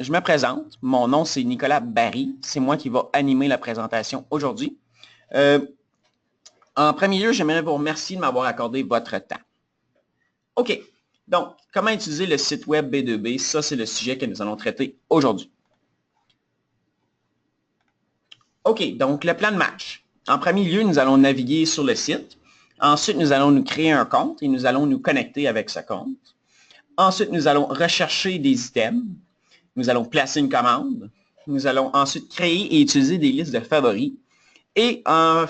je me présente. Mon nom, c'est Nicolas Barry. C'est moi qui va animer la présentation aujourd'hui. En premier lieu, j'aimerais vous remercier de m'avoir accordé votre temps. OK. Donc, comment utiliser le site web B2B? Ça, c'est le sujet que nous allons traiter aujourd'hui. OK. Donc, le plan de match. En premier lieu, nous allons naviguer sur le site. Ensuite, nous allons nous créer un compte et nous allons nous connecter avec ce compte. Ensuite, nous allons rechercher des items. Nous allons placer une commande. Nous allons ensuite créer et utiliser des listes de favoris. Et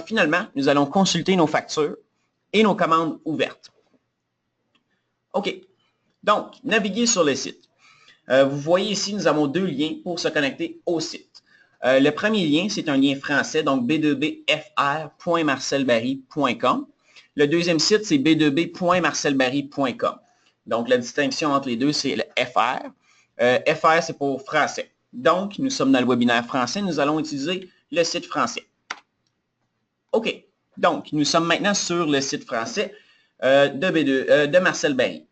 finalement, nous allons consulter nos factures et nos commandes ouvertes. OK. Donc, naviguer sur le site. Vous voyez ici, nous avons deux liens pour se connecter au site. Le premier lien, c'est un lien français, donc b2bfr.marcelbarry.com. Le deuxième site, c'est b2b.marcelbarry.com. Donc, la distinction entre les deux, c'est le FR. FR, c'est pour français. Donc, nous sommes dans le webinaire français. Nous allons utiliser le site français. OK. Donc, nous sommes maintenant sur le site français de Marcel Barry.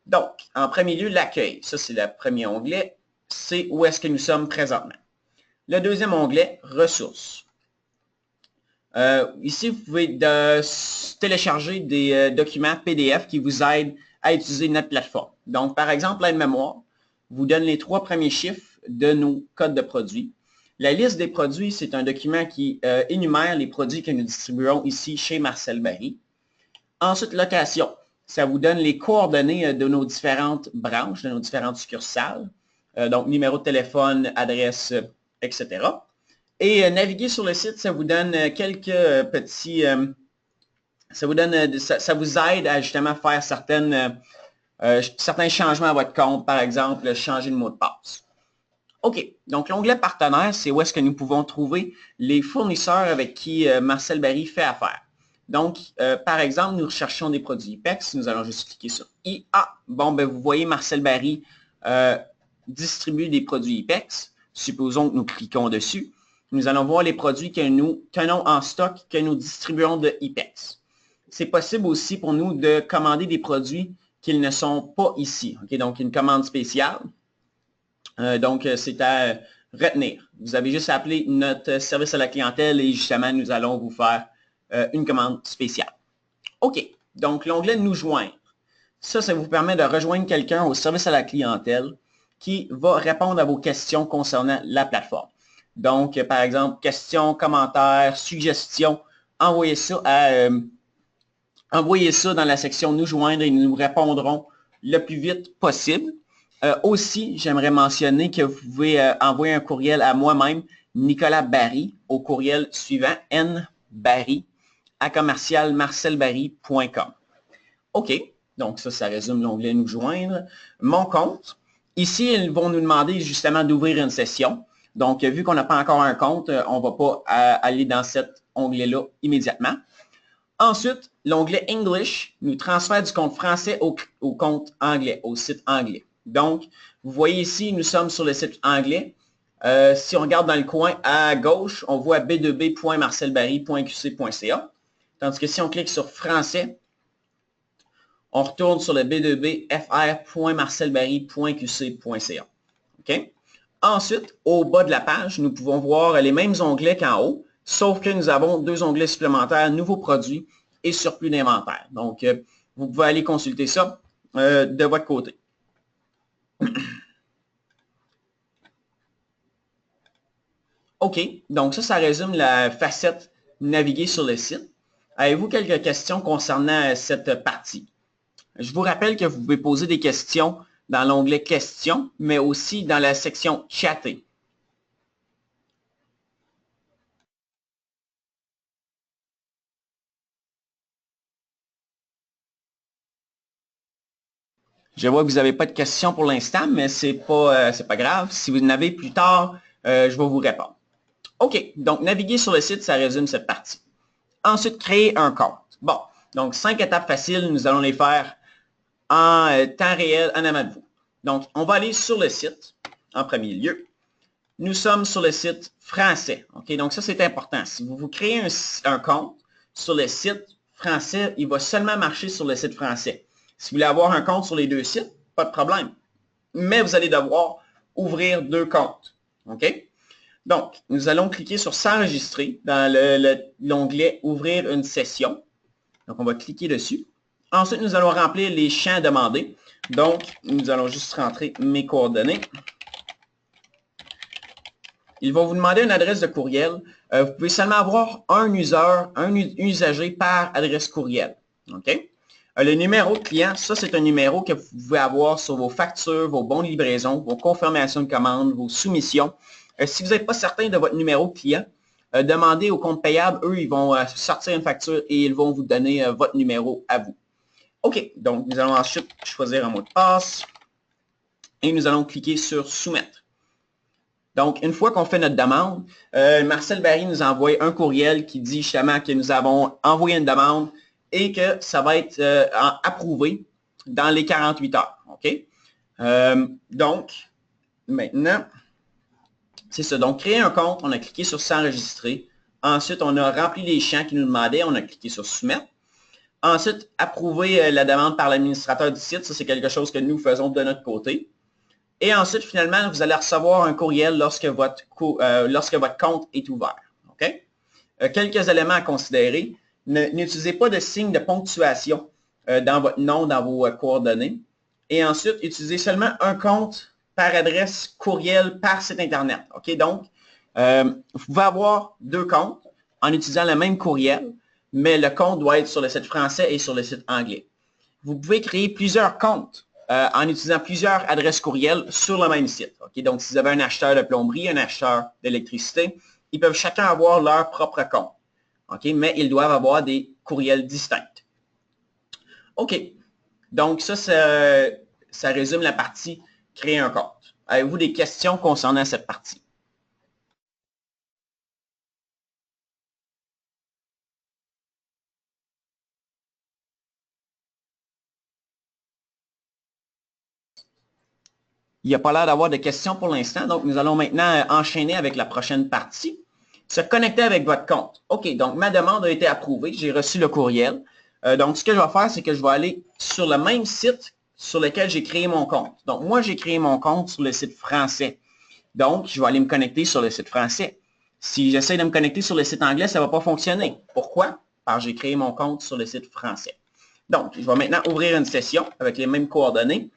Donc, en premier lieu, l'accueil. Ça, c'est le premier onglet. C'est où est-ce que nous sommes présentement. Le deuxième onglet, ressources. Ici, vous pouvez télécharger des documents PDF qui vous aident à utiliser notre plateforme. Donc, par exemple, l'aide-mémoire vous donne les 3 premiers chiffres de nos codes de produits. La liste des produits, c'est un document qui énumère les produits que nous distribuons ici chez Marcel Barry. Ensuite, location. Ça vous donne les coordonnées de nos différentes branches, de nos différentes succursales. Donc, numéro de téléphone, adresse, etc. Et naviguer sur le site, ça vous donne quelques petits... ça vous aide à justement faire certains changements à votre compte, par exemple, changer le mot de passe. OK. Donc, l'onglet partenaire, c'est où est-ce que nous pouvons trouver les fournisseurs avec qui Marcel Barry fait affaire. Donc, par exemple, nous recherchons des produits IPEX. Nous allons juste cliquer sur I. Ah, bon, ben, vous voyez, Marcel Barry distribue des produits IPEX. Supposons que nous cliquons dessus. Nous allons voir les produits que nous tenons en stock, que nous distribuons de IPEX. C'est possible aussi pour nous de commander des produits qui ne sont pas ici. Okay? Donc, une commande spéciale. Donc, c'est à retenir. Vous avez juste à appeler notre service à la clientèle et justement, nous allons vous faire une commande spéciale. OK. Donc, l'onglet « Nous joindre ». Ça vous permet de rejoindre quelqu'un au service à la clientèle qui va répondre à vos questions concernant la plateforme. Donc, par exemple, questions, commentaires, suggestions, envoyez ça dans la section « Nous joindre » et nous répondrons le plus vite possible. Aussi, j'aimerais mentionner que vous pouvez envoyer un courriel à moi-même, Nicolas Barry, au courriel suivant, nbarry@marcelbarry.com. OK, donc ça résume l'onglet « Nous joindre ». Mon compte. Ici, ils vont nous demander justement d'ouvrir une session. Donc, vu qu'on n'a pas encore un compte, on ne va pas aller dans cet onglet-là immédiatement. Ensuite, l'onglet « English » nous transfère du compte français au compte anglais, au site anglais. Donc, vous voyez ici, nous sommes sur le site anglais. Si on regarde dans le coin à gauche, on voit b2b.marcelbarry.qc.ca. Tandis que si on clique sur français, on retourne sur le b2bfr.marcelbarry.qc.ca. OK? Ensuite, au bas de la page, nous pouvons voir les mêmes onglets qu'en haut, sauf que nous avons 2 onglets supplémentaires, nouveaux produits et surplus d'inventaire. Donc, vous pouvez aller consulter ça de votre côté. OK, donc ça résume la facette naviguer sur le site. Avez-vous quelques questions concernant cette partie? Je vous rappelle que vous pouvez poser des questions dans l'onglet questions, mais aussi dans la section chatter. Je vois que vous n'avez pas de questions pour l'instant, mais c'est pas grave. Si vous en avez plus tard, je vais vous répondre. OK, donc naviguer sur le site, ça résume cette partie. Ensuite, créer un compte. Bon, donc 5 étapes faciles, nous allons les faire en temps réel en avant de vous. Donc, on va aller sur le site en premier lieu. Nous sommes sur le site français. OK, donc ça, c'est important. Si vous créez un compte sur le site français, il va seulement marcher sur le site français. Si vous voulez avoir un compte sur les 2 sites, pas de problème. Mais vous allez devoir ouvrir deux comptes. OK? Donc, nous allons cliquer sur s'enregistrer dans l'onglet ouvrir une session. Donc, on va cliquer dessus. Ensuite, nous allons remplir les champs demandés. Donc, nous allons juste rentrer mes coordonnées. Ils vont vous demander une adresse de courriel. Vous pouvez seulement avoir un usager par adresse courriel. OK? Le numéro de client, ça, c'est un numéro que vous pouvez avoir sur vos factures, vos bons de livraison, vos confirmations de commande, vos soumissions. Si vous n'êtes pas certain de votre numéro de client, demandez au compte payable. Eux, ils vont sortir une facture et ils vont vous donner votre numéro à vous. OK, donc nous allons ensuite choisir un mot de passe et nous allons cliquer sur soumettre. Donc, une fois qu'on fait notre demande, Marcel Barry nous envoie un courriel qui dit justement que nous avons envoyé une demande et que ça va être approuvé dans les 48 heures. OK? Donc, maintenant, c'est ça. Donc, créer un compte, on a cliqué sur s'enregistrer. Ensuite, on a rempli les champs qui nous demandaient, on a cliqué sur soumettre. Ensuite, approuver la demande par l'administrateur du site. Ça, c'est quelque chose que nous faisons de notre côté. Et ensuite, finalement, vous allez recevoir un courriel lorsque votre compte est ouvert. OK? Quelques éléments à considérer. N'utilisez pas de signe de ponctuation dans votre nom, dans vos coordonnées. Et ensuite, utilisez seulement un compte par adresse courriel par site Internet. OK? Donc, vous pouvez avoir deux comptes en utilisant le même courriel, mais le compte doit être sur le site français et sur le site anglais. Vous pouvez créer plusieurs comptes en utilisant plusieurs adresses courriels sur le même site. Okay? Donc, si vous avez un acheteur de plomberie, un acheteur d'électricité, ils peuvent chacun avoir leur propre compte. Okay? Mais ils doivent avoir des courriels distincts. OK. Donc, ça résume la partie créer un compte. Avez-vous des questions concernant cette partie? Il n'y a pas l'air d'avoir de questions pour l'instant, donc nous allons maintenant enchaîner avec la prochaine partie. Se connecter avec votre compte. OK, donc ma demande a été approuvée, j'ai reçu le courriel. Donc, ce que je vais faire, c'est que je vais aller sur le même site sur lequel j'ai créé mon compte. Donc, moi, j'ai créé mon compte sur le site français. Donc, je vais aller me connecter sur le site français. Si j'essaie de me connecter sur le site anglais, ça ne va pas fonctionner. Pourquoi? Parce que j'ai créé mon compte sur le site français. Donc, je vais maintenant ouvrir une session avec les mêmes coordonnées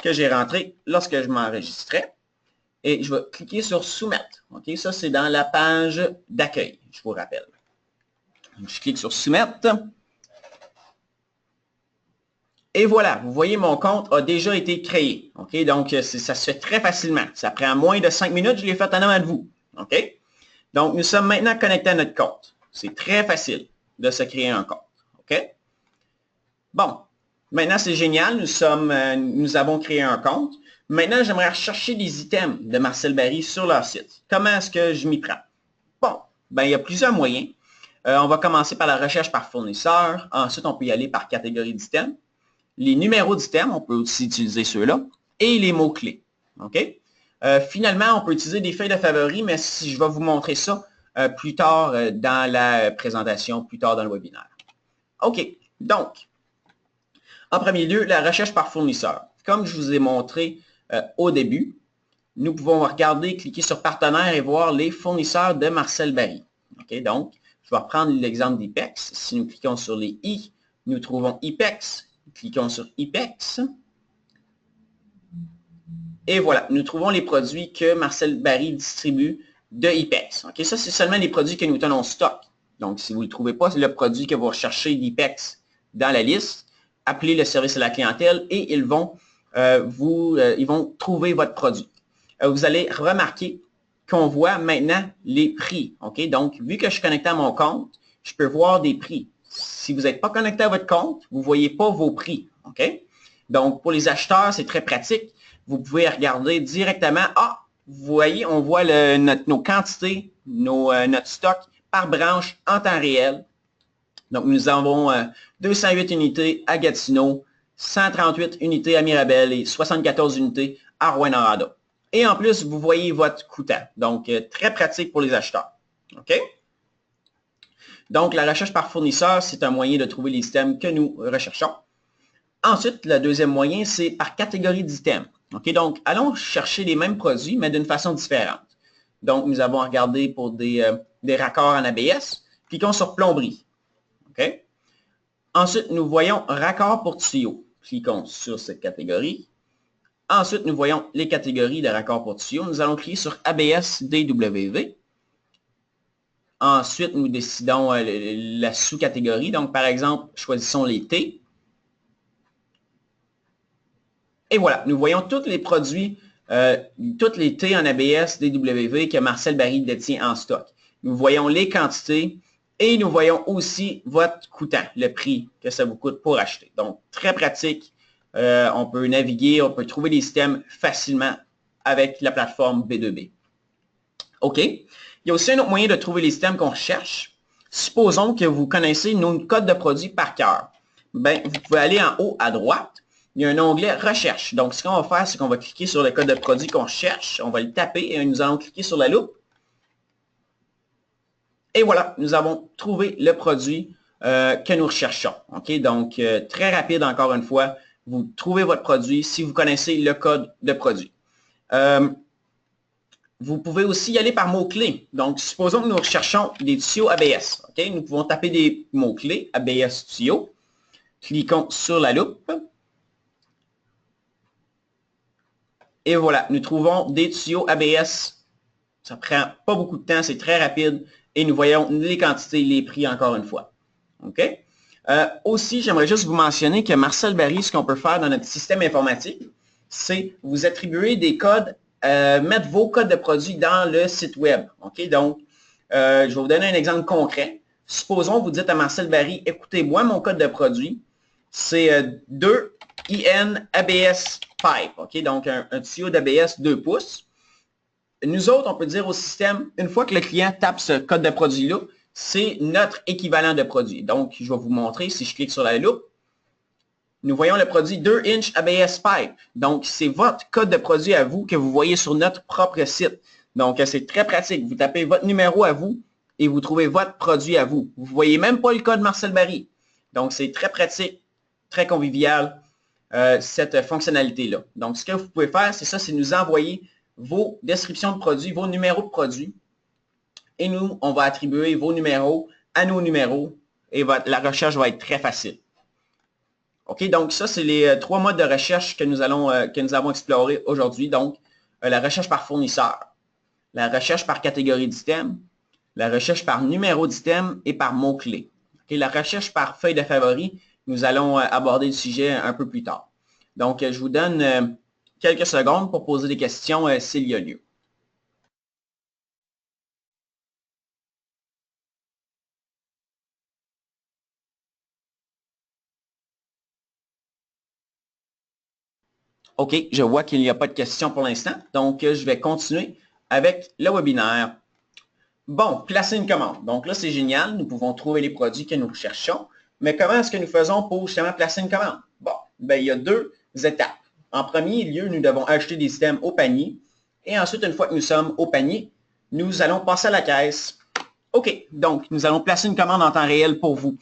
que j'ai rentrées lorsque je m'enregistrais. Et je vais cliquer sur soumettre. OK, ça, c'est dans la page d'accueil, je vous rappelle. Donc, je clique sur soumettre. Et voilà, vous voyez, mon compte a déjà été créé. OK, donc, ça se fait très facilement. Ça prend moins de 5 minutes, je l'ai fait en avant de vous. OK? Donc, nous sommes maintenant connectés à notre compte. C'est très facile de se créer un compte. OK? Bon, maintenant, c'est génial. Nous avons créé un compte. Maintenant, j'aimerais rechercher des items de Marcel Barry sur leur site. Comment est-ce que je m'y prends? Bon, ben, il y a plusieurs moyens. On va commencer par la recherche par fournisseur. Ensuite, on peut y aller par catégorie d'items. Les numéros d'items, on peut aussi utiliser ceux-là. Et les mots-clés. OK? Finalement, on peut utiliser des feuilles de favoris, mais je vais vous montrer ça plus tard dans la présentation, plus tard dans le webinaire. OK. Donc, en premier lieu, la recherche par fournisseur. Comme je vous ai montré au début, nous pouvons regarder, cliquer sur partenaire et voir les fournisseurs de Marcel Barry. OK, donc, je vais reprendre l'exemple d'IPEX. Si nous cliquons sur les I, nous trouvons IPEX. Cliquons sur IPEX. Et voilà, nous trouvons les produits que Marcel Barry distribue de IPEX. OK, ça, c'est seulement les produits que nous tenons en stock. Donc, si vous ne trouvez pas le produit que vous recherchez d'IPEX dans la liste, appelez le service à la clientèle et ils vont trouver votre produit. Vous allez remarquer qu'on voit maintenant les prix. OK? Donc, vu que je suis connecté à mon compte, je peux voir des prix. Si vous n'êtes pas connecté à votre compte, vous ne voyez pas vos prix. OK? Donc, pour les acheteurs, c'est très pratique. Vous pouvez regarder directement. Ah, vous voyez, on voit nos quantités, notre stock par branche en temps réel. Donc, nous avons 208 unités à Gatineau, 138 unités à Mirabel et 74 unités à Rouyn-Noranda. Et en plus, vous voyez votre coûtant. Donc, très pratique pour les acheteurs. OK? Donc, la recherche par fournisseur, c'est un moyen de trouver les items que nous recherchons. Ensuite, le deuxième moyen, c'est par catégorie d'items. OK, donc, allons chercher les mêmes produits, mais d'une façon différente. Donc, nous avons regardé pour des raccords en ABS. Cliquons sur plomberie. OK? Ensuite, nous voyons raccord pour tuyaux. Cliquons sur cette catégorie. Ensuite, nous voyons les catégories de raccords pour tuyaux. Nous allons cliquer sur ABS DW. Ensuite, nous décidons la sous-catégorie. Donc, par exemple, choisissons les T. Et voilà, nous voyons tous les produits, toutes les T en ABS DW que Marcel Barry détient en stock. Nous voyons les quantités et nous voyons aussi votre coûtant, le prix que ça vous coûte pour acheter. Donc, très pratique. On peut naviguer, on peut trouver des systèmes facilement avec la plateforme B2B. OK. Il y a aussi un autre moyen de trouver les systèmes qu'on cherche. Supposons que vous connaissez nos codes de produits par cœur. Bien, vous pouvez aller en haut à droite. Il y a un onglet Recherche. Donc, ce qu'on va faire, c'est qu'on va cliquer sur le code de produit qu'on cherche. On va le taper et nous allons cliquer sur la loupe. Et voilà, nous avons trouvé le produit que nous recherchons. OK? Donc, très rapide encore une fois. Vous trouvez votre produit si vous connaissez le code de produit. Vous pouvez aussi y aller par mots-clés. Donc, supposons que nous recherchons des tuyaux ABS. OK? Nous pouvons taper des mots-clés ABS tuyaux. Cliquons sur la loupe. Et voilà, nous trouvons des tuyaux ABS. Ça ne prend pas beaucoup de temps, c'est très rapide. Et nous voyons les quantités, les prix encore une fois. OK? Aussi, j'aimerais juste vous mentionner que Marcel Barry, ce qu'on peut faire dans notre système informatique, c'est vous attribuer des codes, mettre vos codes de produits dans le site web. OK? Donc, je vais vous donner un exemple concret. Supposons, vous dites à Marcel Barry, écoutez, moi, mon code de produit, c'est 2 IN ABS Pipe. OK? Donc, un tuyau d'ABS 2 pouces. Nous autres, on peut dire au système, une fois que le client tape ce code de produit-là, c'est notre équivalent de produit. Donc, je vais vous montrer, si je clique sur la loupe, nous voyons le produit 2 inch ABS Pipe. Donc, c'est votre code de produit à vous que vous voyez sur notre propre site. Donc, c'est très pratique. Vous tapez votre numéro à vous et vous trouvez votre produit à vous. Vous ne voyez même pas le code Marcel Barry. Donc, c'est très pratique, très convivial, cette fonctionnalité-là. Donc, ce que vous pouvez faire, c'est ça, c'est nous envoyer vos descriptions de produits, vos numéros de produits. Et nous, on va attribuer vos numéros à nos numéros et la recherche va être très facile. OK, donc ça, c'est les 3 modes de recherche que nous avons explorés aujourd'hui. Donc, la recherche par fournisseur, la recherche par catégorie d'item, la recherche par numéro d'item et par mots-clés. OK, la recherche par feuille de favoris, nous allons aborder le sujet un peu plus tard. Donc, je vous donne quelques secondes pour poser des questions s'il y a lieu. OK, je vois qu'il n'y a pas de questions pour l'instant, donc je vais continuer avec le webinaire. Bon, placer une commande. Donc là, c'est génial, nous pouvons trouver les produits que nous recherchons, mais comment est-ce que nous faisons pour justement placer une commande? Bon, ben, il y a 2 étapes. En premier lieu, nous devons ajouter des items au panier, et ensuite, une fois que nous sommes au panier, nous allons passer à la caisse. OK, donc nous allons placer une commande en temps réel pour vous.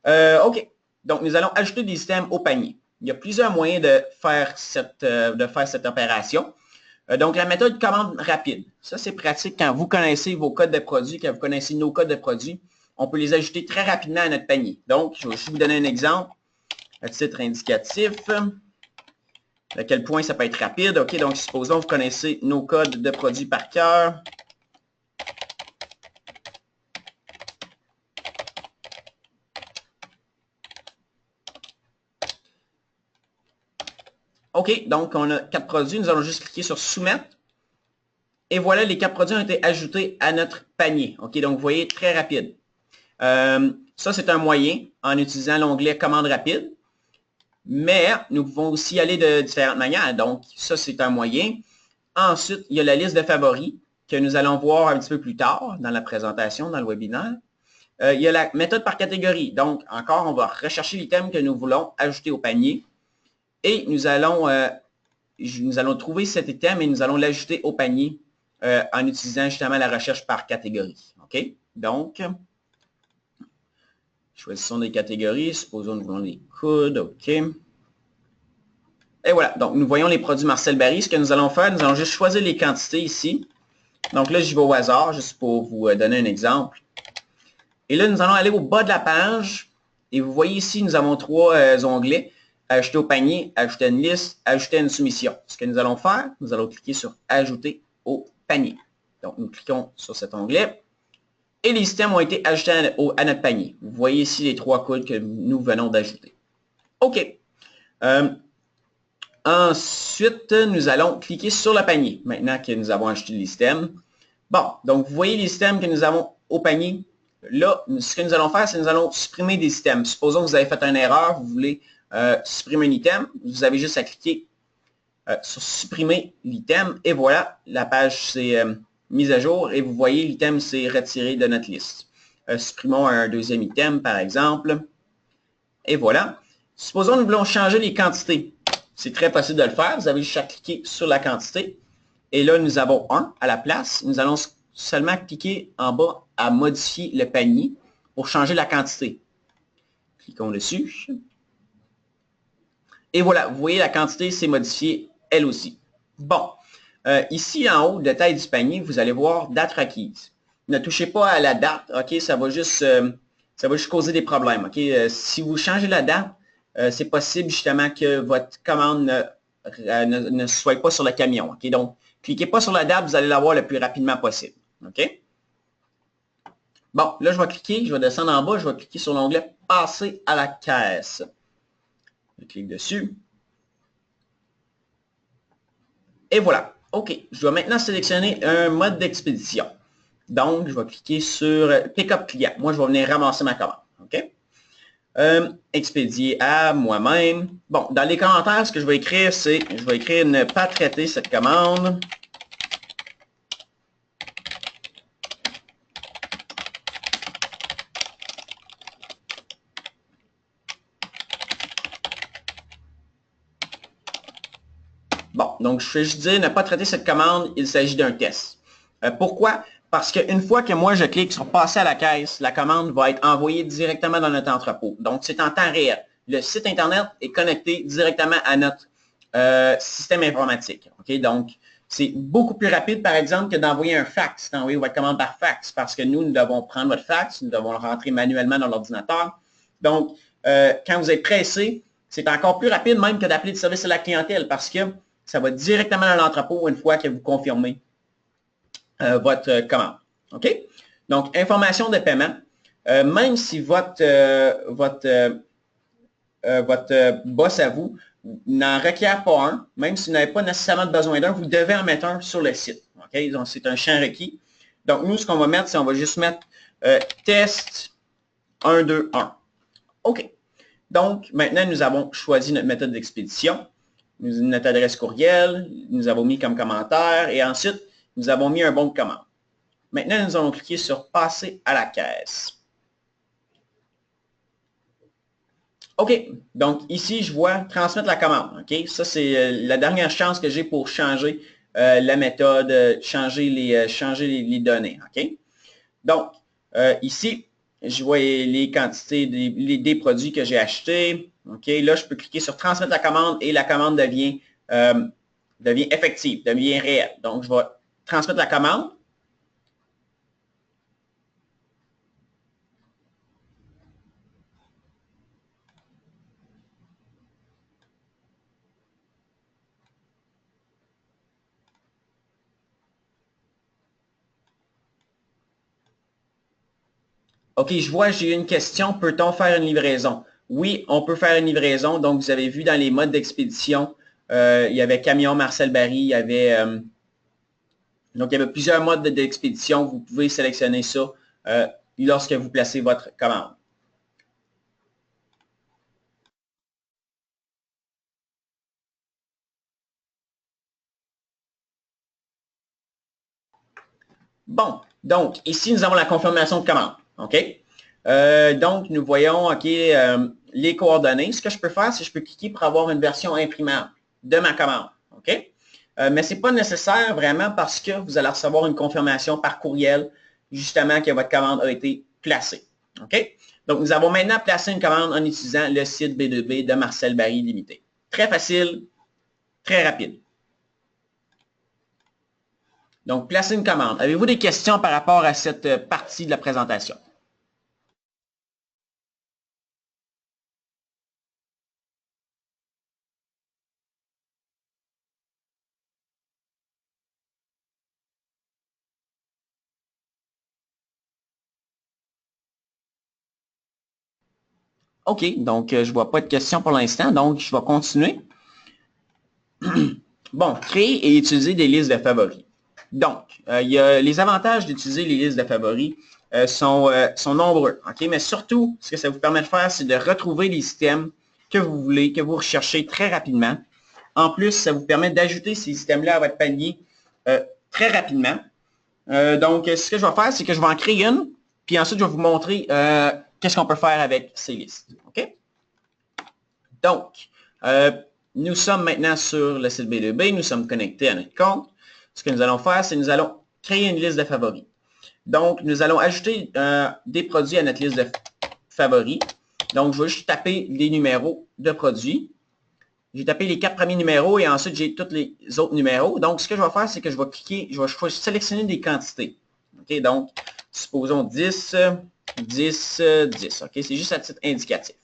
OK, donc nous allons ajouter des items au panier. Il y a plusieurs moyens de faire cette opération. Donc, la méthode commande rapide. Ça, c'est pratique quand vous connaissez vos codes de produits, quand vous connaissez nos codes de produits. On peut les ajouter très rapidement à notre panier. Donc, je vais aussi vous donner un exemple à titre indicatif. À quel point ça peut être rapide. OK, donc supposons que vous connaissez nos codes de produits par cœur. OK, donc on a 4 produits. Nous allons juste cliquer sur Soumettre. Et voilà, les 4 produits ont été ajoutés à notre panier. OK, donc vous voyez, très rapide. Ça, c'est un moyen en utilisant l'onglet Commande rapide. Mais nous pouvons aussi aller de différentes manières. Donc, ça, c'est un moyen. Ensuite, il y a la liste de favoris que nous allons voir un petit peu plus tard dans la présentation, dans le webinaire. Il y a la méthode par catégorie. Donc, encore, on va rechercher l'item que nous voulons ajouter au panier. Et nous allons trouver cet item et nous allons l'ajouter au panier en utilisant justement la recherche par catégorie. OK? Donc, choisissons des catégories. Supposons que nous voulons les coudes. OK. Et voilà, donc nous voyons les produits Marcel Barry. Ce que nous allons faire, nous allons juste choisir les quantités ici. Donc là, j'y vais au hasard, juste pour vous donner un exemple. Et là, nous allons aller au bas de la page. Et vous voyez ici, nous avons trois onglets. Ajouter au panier, ajouter à une liste, ajouter à une soumission. Ce que nous allons faire, nous allons cliquer sur Ajouter au panier. Donc, nous cliquons sur cet onglet. Et les items ont été ajoutés à notre panier. Vous voyez ici les trois codes que nous venons d'ajouter. OK. Ensuite, nous allons cliquer sur le panier, maintenant que nous avons ajouté l'items. Bon, donc vous voyez les items que nous avons au panier. Là, ce que nous allons faire, c'est que nous allons supprimer des items. Supposons que vous avez fait une erreur, vous voulez supprimer un item, vous avez juste à cliquer sur supprimer l'item et voilà, la page s'est mise à jour et vous voyez l'item s'est retiré de notre liste. Supprimons un deuxième item par exemple et voilà. Supposons que nous voulons changer les quantités. C'est très possible de le faire, vous avez juste à cliquer sur la quantité et là nous avons 1 à la place. Nous allons seulement cliquer en bas à modifier le panier pour changer la quantité. Cliquons dessus. Et voilà, vous voyez la quantité s'est modifiée elle aussi. Bon, ici en haut de taille du panier, vous allez voir date requise. Ne touchez pas à la date, ok, ça va juste causer des problèmes. Ok, si vous changez la date, c'est possible justement que votre commande ne soit pas sur le camion. Ok, donc cliquez pas sur la date, vous allez l'avoir le plus rapidement possible. OK? Bon, là, je vais cliquer, je vais descendre en bas, je vais cliquer sur l'onglet « Passer à la caisse ». Je clique dessus. Et voilà. OK. Je dois maintenant sélectionner un mode d'expédition. Donc, je vais cliquer sur « Pick-up client ». Moi, je vais venir ramasser ma commande. OK? Expédier à moi-même. Bon, dans les commentaires, ce que je vais écrire, c'est « Je vais écrire « Ne pas traiter cette commande ». Bon, donc je vais juste dire ne pas traiter cette commande, il s'agit d'un test. Pourquoi? Parce qu'une fois que moi je clique sur passer à la caisse, la commande va être envoyée directement dans notre entrepôt. Donc c'est en temps réel. Le site internet est connecté directement à notre système informatique. Okay? Donc c'est beaucoup plus rapide par exemple que d'envoyer un fax, d'envoyer votre commande par fax parce que nous devons prendre votre fax, nous devons le rentrer manuellement dans l'ordinateur. Donc quand vous êtes pressé, c'est encore plus rapide même que d'appeler le service à la clientèle parce que ça va directement dans l'entrepôt une fois que vous confirmez votre commande. OK? Donc, information de paiement. Même si votre boss à vous n'en requiert pas un, même si vous n'avez pas nécessairement besoin d'un, vous devez en mettre un sur le site. OK? Donc, c'est un champ requis. Donc, nous, ce qu'on va mettre, c'est on va juste mettre test 1, 2, 1. OK. Donc, maintenant, nous avons choisi notre méthode d'expédition. Notre adresse courriel, nous avons mis comme commentaire et ensuite, nous avons mis un bon de commande. Maintenant, nous allons cliquer sur « Passer à la caisse ». OK, donc ici, je vois « Transmettre la commande ». OK, ça, c'est la dernière chance que j'ai pour changer la méthode, changer les données. OK, donc, ici, je vois les quantités des produits que j'ai achetés. OK, là, je peux cliquer sur transmettre la commande et la commande devient effective, devient réelle. Donc, je vais transmettre la commande. OK, je vois, j'ai une question. Peut-on faire une livraison? Oui, on peut faire une livraison. Donc, vous avez vu dans les modes d'expédition, il y avait camion Marcel Barry, il y avait... donc, il y avait plusieurs modes d'expédition. Vous pouvez sélectionner ça lorsque vous placez votre commande. Bon, donc, ici, nous avons la confirmation de commande. OK? Donc, nous voyons OK, les coordonnées. Ce que je peux faire, c'est que je peux cliquer pour avoir une version imprimable de ma commande. OK? Mais ce n'est pas nécessaire vraiment parce que vous allez recevoir une confirmation par courriel justement que votre commande a été placée. OK? Donc, nous avons maintenant placé une commande en utilisant le site B2B de Marcel Barry Limité. Très facile, très rapide. Donc, placer une commande. Avez-vous des questions par rapport à cette partie de la présentation? OK, donc je ne vois pas de questions pour l'instant, donc je vais continuer. Bon, créer et utiliser des listes de favoris. Donc, les avantages d'utiliser les listes de favoris sont nombreux. OK? Mais surtout, ce que ça vous permet de faire, c'est de retrouver les systèmes que vous voulez, que vous recherchez très rapidement. En plus, ça vous permet d'ajouter ces systèmes-là à votre panier très rapidement. Donc, ce que je vais faire, c'est que je vais en créer une, puis ensuite, je vais vous montrer qu'est-ce qu'on peut faire avec ces listes. OK? Donc, nous sommes maintenant sur le site B2B, nous sommes connectés à notre compte. Ce que nous allons faire, c'est que nous allons créer une liste de favoris. Donc, nous allons ajouter des produits à notre liste de favoris. Donc, je vais juste taper les numéros de produits. J'ai tapé les 4 premiers numéros et ensuite, j'ai tous les autres numéros. Donc, ce que je vais faire, c'est que je vais cliquer, je vais sélectionner des quantités. OK, donc, supposons 10, 10, 10. OK, c'est juste à titre indicatif.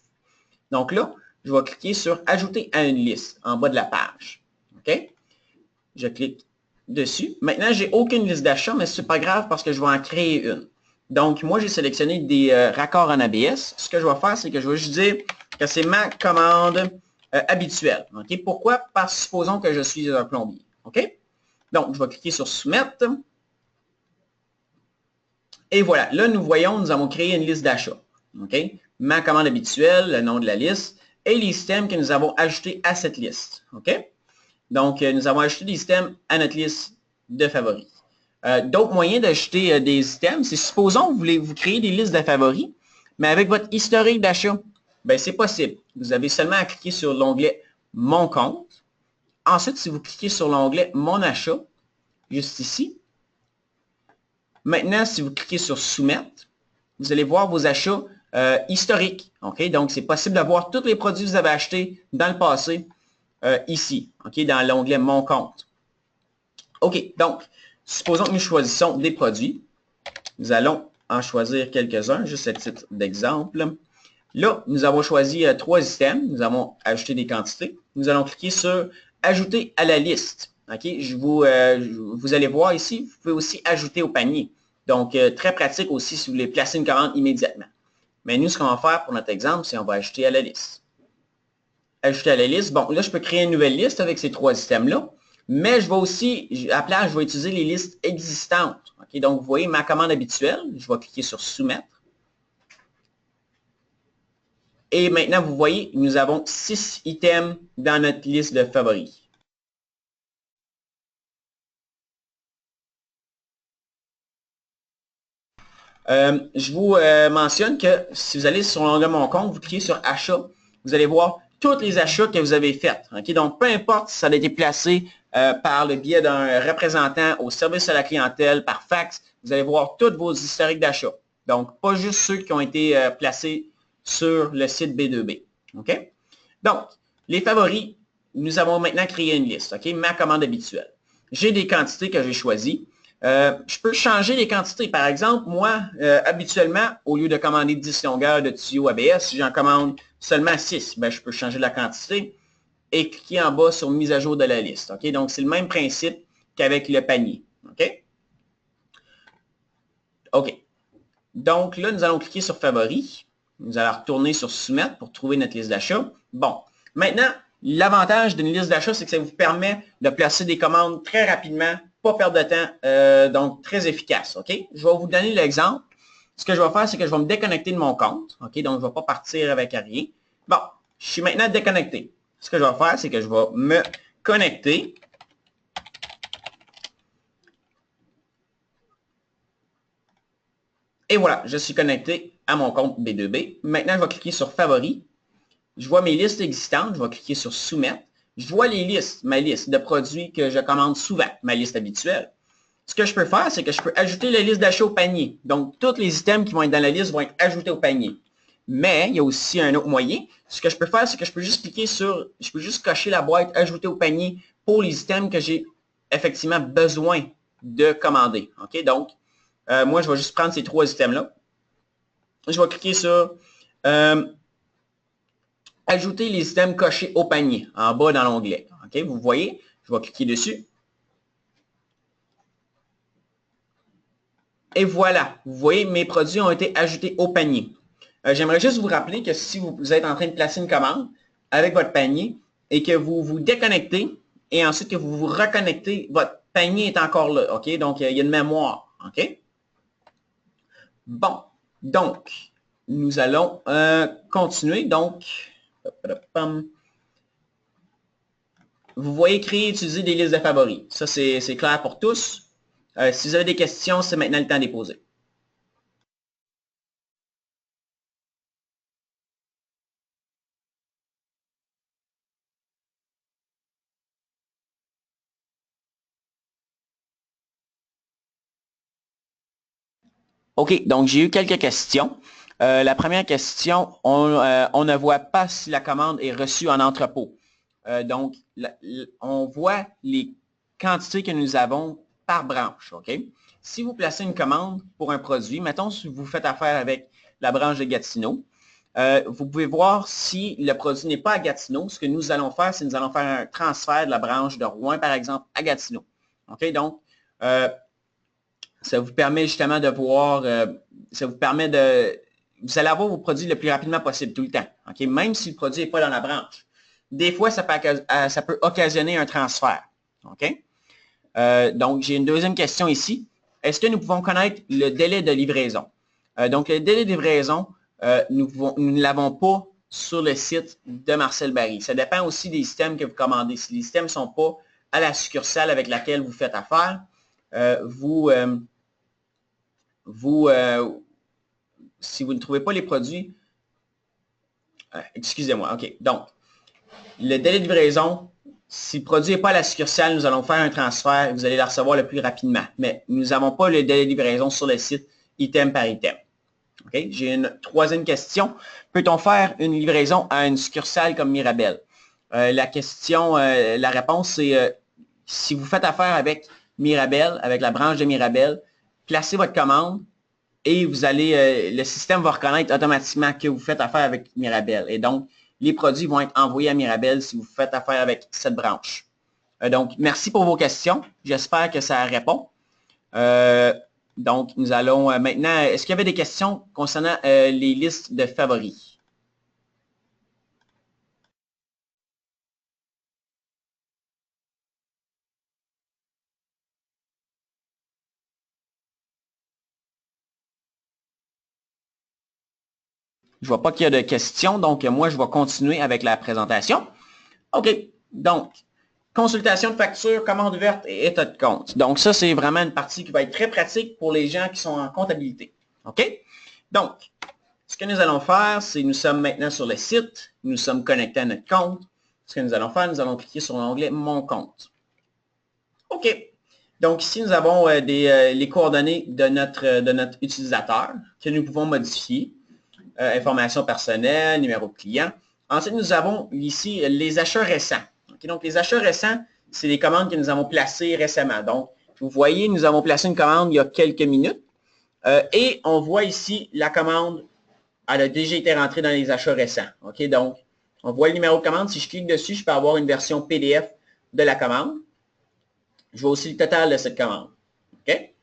Donc là, je vais cliquer sur « Ajouter à une liste » en bas de la page. OK? Je clique dessus. Maintenant, je n'ai aucune liste d'achat, mais ce n'est pas grave parce que je vais en créer une. Donc, moi, j'ai sélectionné des raccords en ABS. Ce que je vais faire, c'est que je vais juste dire que c'est ma commande habituelle. OK? Pourquoi? Parce que supposons que je suis un plombier. OK? Donc, je vais cliquer sur « Soumettre ». Et voilà. Là, nous voyons, nous avons créé une liste d'achat. OK? Ma commande habituelle, le nom de la liste, et les systèmes que nous avons ajoutés à cette liste. OK? Donc, nous avons ajouté des systèmes à notre liste de favoris. D'autres moyens d'ajouter des systèmes, c'est supposons que vous voulez vous créer des listes de favoris, mais avec votre historique d'achat, ben, c'est possible. Vous avez seulement à cliquer sur l'onglet « Mon compte ». Ensuite, si vous cliquez sur l'onglet « Mon achat », juste ici, maintenant, si vous cliquez sur « Soumettre », vous allez voir vos achats historiques. Okay? Donc, c'est possible de voir tous les produits que vous avez achetés dans le passé ici, okay? Dans l'onglet « Mon compte ». OK, donc, supposons que nous choisissons des produits. Nous allons en choisir quelques-uns, juste à titre d'exemple. Là, nous avons choisi 3 systèmes. Nous avons ajouté des quantités. Nous allons cliquer sur « Ajouter à la liste ». Okay? Vous allez voir ici, vous pouvez aussi ajouter au panier. Donc, très pratique aussi si vous voulez placer une commande immédiatement. Mais nous, ce qu'on va faire pour notre exemple, c'est qu'on va ajouter à la liste. Ajouter à la liste. Bon, là, je peux créer une nouvelle liste avec ces 3 systèmes-là. Mais je vais aussi, à place, je vais utiliser les listes existantes. Okay? Donc, vous voyez ma commande habituelle. Je vais cliquer sur « Soumettre ». Et maintenant, vous voyez, nous avons 6 items dans notre liste de favoris. Je vous mentionne que si vous allez sur l'onglet « Mon compte », vous cliquez sur « Achat », vous allez voir tous les achats que vous avez faits. Okay? Donc, peu importe si ça a été placé par le biais d'un représentant au service à la clientèle, par fax, vous allez voir tous vos historiques d'achat. Donc, pas juste ceux qui ont été placés sur le site B2B. Okay? Donc, les favoris, nous avons maintenant créé une liste. Okay? Ma commande habituelle. J'ai des quantités que j'ai choisies. Je peux changer les quantités. Par exemple, moi, habituellement, au lieu de commander 10 longueurs de tuyaux ABS, si j'en commande seulement 6, ben, je peux changer la quantité et cliquer en bas sur « Mise à jour de la liste ». Okay? Donc, c'est le même principe qu'avec le panier. OK? OK. Donc, là, nous allons cliquer sur « Favoris ». Nous allons retourner sur « Soumettre » pour trouver notre liste d'achat. Bon. Maintenant, l'avantage d'une liste d'achat, c'est que ça vous permet de placer des commandes très rapidement, pas perdre de temps, donc très efficace. OK? Je vais vous donner l'exemple. Ce que je vais faire, c'est que je vais me déconnecter de mon compte. OK? Donc, je ne vais pas partir avec rien. Bon, je suis maintenant déconnecté. Ce que je vais faire, c'est que je vais me connecter. Et voilà, je suis connecté à mon compte B2B. Maintenant, je vais cliquer sur « Favoris ». Je vois mes listes existantes. Je vais cliquer sur « Soumettre ». Je vois les listes, ma liste de produits que je commande souvent, ma liste habituelle. Ce que je peux faire, c'est que je peux ajouter la liste d'achat au panier. Donc, tous les items qui vont être dans la liste vont être ajoutés au panier. Mais, il y a aussi un autre moyen. Ce que je peux faire, c'est que je peux juste cliquer sur, je peux juste cocher la boîte « Ajouter au panier » pour les items que j'ai effectivement besoin de commander. OK? Donc, moi, je vais juste prendre ces 3 items-là. Je vais cliquer sur ajouter les items cochés au panier, en bas dans l'onglet. OK? Vous voyez, je vais cliquer dessus. Et voilà, vous voyez, mes produits ont été ajoutés au panier. J'aimerais juste vous rappeler que si vous êtes en train de placer une commande avec votre panier et que vous vous déconnectez et ensuite que vous vous reconnectez, votre panier est encore là. OK? Donc, il y a une mémoire. OK? Bon, donc, nous allons continuer. Donc, vous voyez créer et utiliser des listes de favoris. Ça, c'est clair pour tous. Si vous avez des questions, c'est maintenant le temps de les poser. OK, donc j'ai eu quelques questions. La première question, on ne voit pas si la commande est reçue en entrepôt. Donc, on voit les quantités que nous avons par branche. OK? Si vous placez une commande pour un produit, mettons si vous faites affaire avec la branche de Gatineau, vous pouvez voir si le produit n'est pas à Gatineau. Ce que nous allons faire, c'est nous allons faire un transfert de la branche de Rouen, par exemple, à Gatineau. OK? Donc, ça vous permet justement de voir, ça vous permet de, vous allez avoir vos produits le plus rapidement possible tout le temps. OK? Même si le produit n'est pas dans la branche. Des fois, ça peut occasionner un transfert. OK? Donc, j'ai une deuxième question ici. Est-ce que nous pouvons connaître le délai de livraison? Donc, le délai de livraison, nous ne l'avons pas sur le site de Marcel Barry. Ça dépend aussi des systèmes que vous commandez. Si les systèmes ne sont pas à la succursale avec laquelle vous faites affaire, si vous ne trouvez pas les produits, excusez-moi, OK. Donc, le délai de livraison, si le produit n'est pas à la succursale, nous allons faire un transfert et vous allez la recevoir le plus rapidement. Mais nous n'avons pas le délai de livraison sur le site item par item. Okay? J'ai une troisième question. Peut-on faire une livraison à une succursale comme Mirabel? La réponse, c'est si vous faites affaire avec Mirabel, avec la branche de Mirabel, placez votre commande et vous allez, le système va reconnaître automatiquement que vous faites affaire avec Mirabel. Et donc, les produits vont être envoyés à Mirabel si vous faites affaire avec cette branche. Donc, merci pour vos questions. J'espère que ça répond. Donc, nous allons maintenant, est-ce qu'il y avait des questions concernant les listes de favoris? Je ne vois pas qu'il y a de questions, donc moi, je vais continuer avec la présentation. OK, donc, consultation de facture, commande ouverte et état de compte. Donc, ça, c'est vraiment une partie qui va être très pratique pour les gens qui sont en comptabilité. OK? Donc, ce que nous allons faire, c'est nous sommes maintenant sur le site, nous sommes connectés à notre compte. Ce que nous allons faire, nous allons cliquer sur l'onglet Mon compte. OK. Donc, ici, nous avons les coordonnées de notre utilisateur que nous pouvons modifier. Informations personnelles, numéro de client. Ensuite, nous avons ici les achats récents. Okay, donc, les achats récents, c'est les commandes que nous avons placées récemment. Donc, vous voyez, nous avons placé une commande il y a quelques minutes et on voit ici la commande, elle a déjà été rentrée dans les achats récents. OK, donc, on voit le numéro de commande. Si je clique dessus, je peux avoir une version PDF de la commande. Je vois aussi le total de cette commande. OK?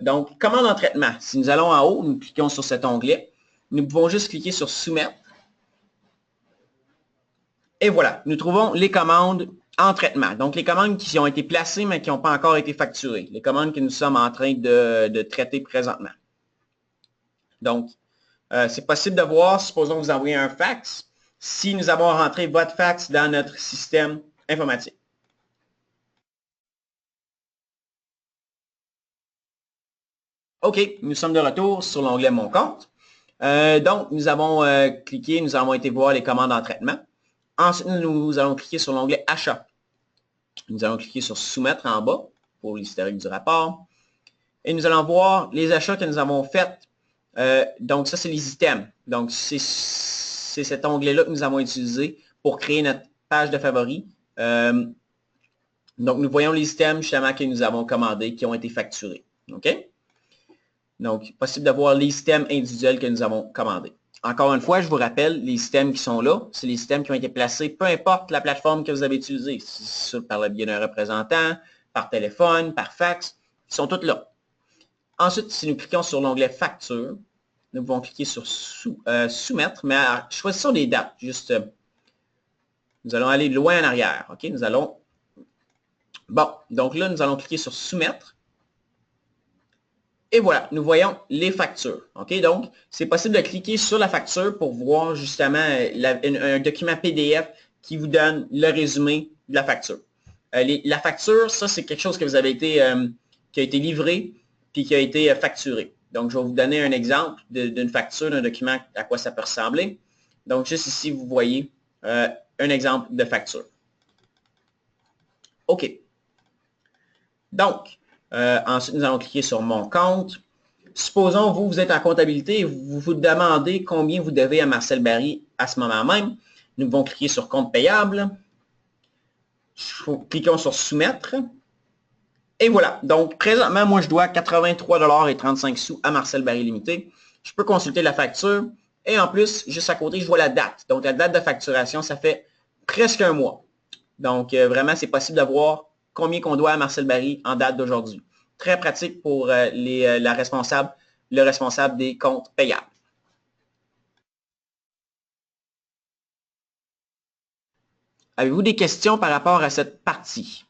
Donc, commande en traitement. Si nous allons en haut, nous cliquons sur cet onglet. Nous pouvons juste cliquer sur Soumettre. Et voilà, nous trouvons les commandes en traitement. Donc, les commandes qui ont été placées, mais qui n'ont pas encore été facturées. Les commandes que nous sommes en train de traiter présentement. Donc, c'est possible de voir, supposons que vous envoyez un fax, si nous avons rentré votre fax dans notre système informatique. OK, nous sommes de retour sur l'onglet Mon compte. Donc, nous avons cliqué, nous avons été voir les commandes en traitement. Ensuite, nous allons cliquer sur l'onglet Achat. Nous allons cliquer sur Soumettre en bas pour l'historique du rapport. Et nous allons voir les achats que nous avons faits. Donc, ça, c'est les items. Donc, c'est cet onglet-là que nous avons utilisé pour créer notre page de favoris. Donc, nous voyons les items justement que nous avons commandés qui ont été facturés. OK? Donc, possible de voir les items individuels que nous avons commandés. Encore une fois, je vous rappelle, les items qui sont là, c'est les items qui ont été placés, peu importe la plateforme que vous avez utilisée, par le biais d'un représentant, par téléphone, par fax, ils sont tous là. Ensuite, si nous cliquons sur l'onglet Facture, nous pouvons cliquer sur Soumettre, mais choisissons des dates. Juste, nous allons aller loin en arrière. OK? Nous allons... Bon, donc là, nous allons cliquer sur Soumettre. Et voilà, nous voyons les factures. OK? Donc, c'est possible de cliquer sur la facture pour voir justement un document PDF qui vous donne le résumé de la facture. La facture, ça, c'est quelque chose que vous avez été, qui a été livré puis qui a été facturé. Donc, je vais vous donner un exemple d'une facture, d'un document, à quoi ça peut ressembler. Donc, juste ici, vous voyez un exemple de facture. OK. Donc, ensuite, nous allons cliquer sur Mon compte. Supposons, vous êtes en comptabilité et vous vous demandez combien vous devez à Marcel Barry à ce moment même. Nous devons cliquer sur Compte payable. Cliquons sur Soumettre. Et voilà. Donc, présentement, moi, je dois 83,35 $ à Marcel Barry Limité. Je peux consulter la facture. Et en plus, juste à côté, je vois la date. Donc, la date de facturation, ça fait presque un mois. Donc, vraiment, c'est possible de voir combien qu'on doit à Marcel Barry en date d'aujourd'hui. Très pratique pour le responsable des comptes payables. Avez-vous des questions par rapport à cette partie?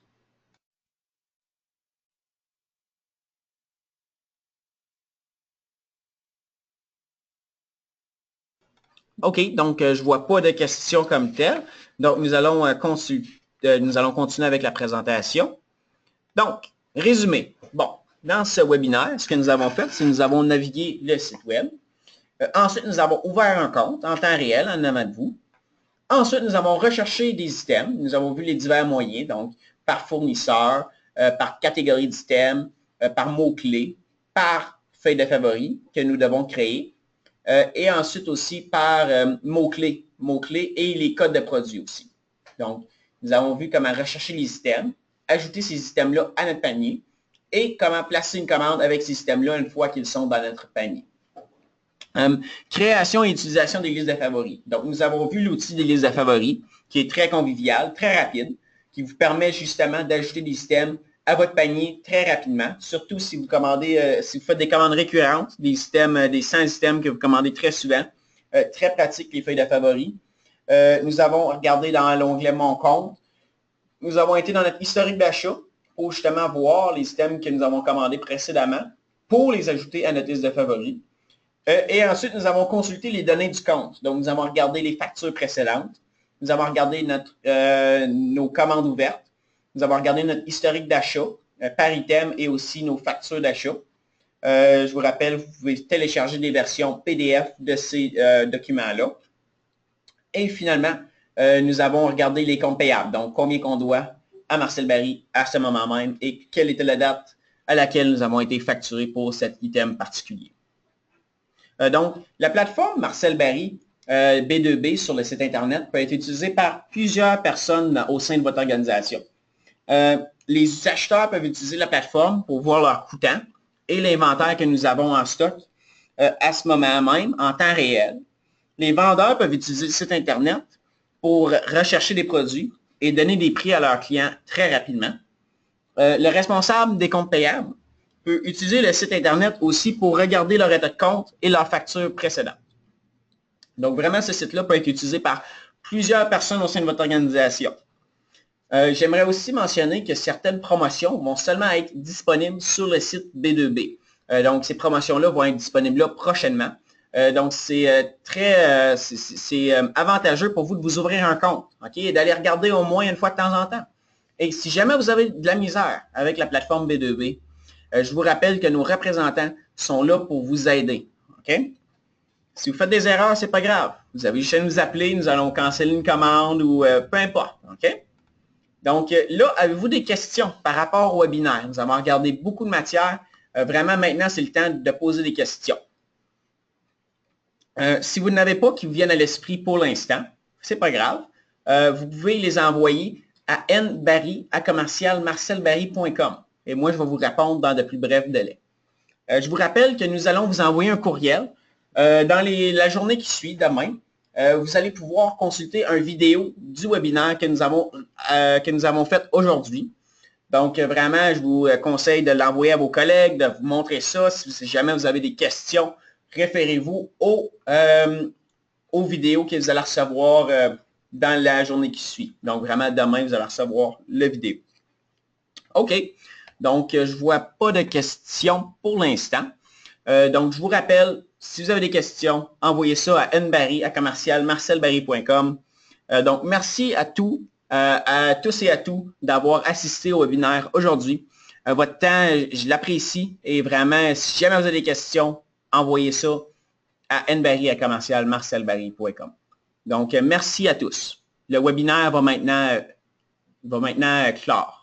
OK, donc je ne vois pas de questions comme telles. Donc, nous allons continuer avec la présentation. Donc, résumé. Bon, dans ce webinaire, ce que nous avons fait, c'est que nous avons navigué le site web. Ensuite, nous avons ouvert un compte en temps réel en avant de vous. Ensuite, nous avons recherché des items. Nous avons vu les divers moyens, donc par fournisseur, par catégorie d'items, par mots-clés, par feuille de favoris que nous devons créer. Et ensuite aussi par mots-clés et les codes de produits aussi. Donc, nous avons vu comment rechercher les items, ajouter ces items-là à notre panier et comment placer une commande avec ces items-là une fois qu'ils sont dans notre panier. Création et utilisation des listes de favoris. Donc, nous avons vu l'outil des listes de favoris qui est très convivial, très rapide, qui vous permet justement d'ajouter des items à votre panier très rapidement, surtout si vous commandez, si vous faites des commandes récurrentes, des items, des 100 items que vous commandez très souvent. Très pratique les feuilles de favoris. Nous avons regardé dans l'onglet Mon compte. Nous avons été dans notre historique d'achat pour justement voir les items que nous avons commandés précédemment pour les ajouter à notre liste de favoris. Et ensuite, nous avons consulté les données du compte. Donc, nous avons regardé les factures précédentes. Nous avons regardé nos commandes ouvertes. Nous avons regardé notre historique d'achat par item et aussi nos factures d'achat. Je vous rappelle, vous pouvez télécharger des versions PDF de ces documents-là. Et finalement, nous avons regardé les comptes payables. Donc, combien qu'on doit à Marcel Barry à ce moment même et quelle était la date à laquelle nous avons été facturés pour cet item particulier. Donc, la plateforme Marcel Barry B2B sur le site Internet peut être utilisée par plusieurs personnes au sein de votre organisation. Les acheteurs peuvent utiliser la plateforme pour voir leur coûtant et l'inventaire que nous avons en stock à ce moment même, en temps réel. Les vendeurs peuvent utiliser le site Internet pour rechercher des produits et donner des prix à leurs clients très rapidement. Le responsable des comptes payables peut utiliser le site Internet aussi pour regarder leur état de compte et leurs factures précédentes. Donc, vraiment, ce site-là peut être utilisé par plusieurs personnes au sein de votre organisation. J'aimerais aussi mentionner que certaines promotions vont seulement être disponibles sur le site B2B. Donc, ces promotions-là vont être disponibles là prochainement. Donc, c'est avantageux pour vous de vous ouvrir un compte, et d'aller regarder au moins une fois de temps en temps. Et si jamais vous avez de la misère avec la plateforme B2B, je vous rappelle que nos représentants sont là pour vous aider. OK? Si vous faites des erreurs, ce n'est pas grave. Vous avez juste à nous appeler, nous allons canceller une commande ou peu importe. OK? Donc là, avez-vous des questions par rapport au webinaire? Nous avons regardé beaucoup de matière. Vraiment, maintenant, c'est le temps de poser des questions. Si vous n'avez pas qui vous viennent à l'esprit pour l'instant, ce n'est pas grave. Vous pouvez les envoyer à nbarry@marcelbarry.com. Et moi, je vais vous répondre dans de plus brefs délais. Je vous rappelle que nous allons vous envoyer un courriel. Dans la journée qui suit, demain, vous allez pouvoir consulter une vidéo du webinaire que nous avons fait aujourd'hui. Donc, vraiment, je vous conseille de l'envoyer à vos collègues, de vous montrer ça. Si jamais vous avez des questions, référez-vous aux vidéos que vous allez recevoir dans la journée qui suit. Donc, vraiment, demain, vous allez recevoir la vidéo. OK. Donc, je ne vois pas de questions pour l'instant. Donc, je vous rappelle, si vous avez des questions, envoyez ça à nbarry@marcelbarry.com. Donc, merci à tous et à tous d'avoir assisté au webinaire aujourd'hui. Votre temps, je l'apprécie et vraiment, si jamais vous avez des questions, envoyez ça à nbarry@marcelbarry.com. Donc, merci à tous. Le webinaire va maintenant clore.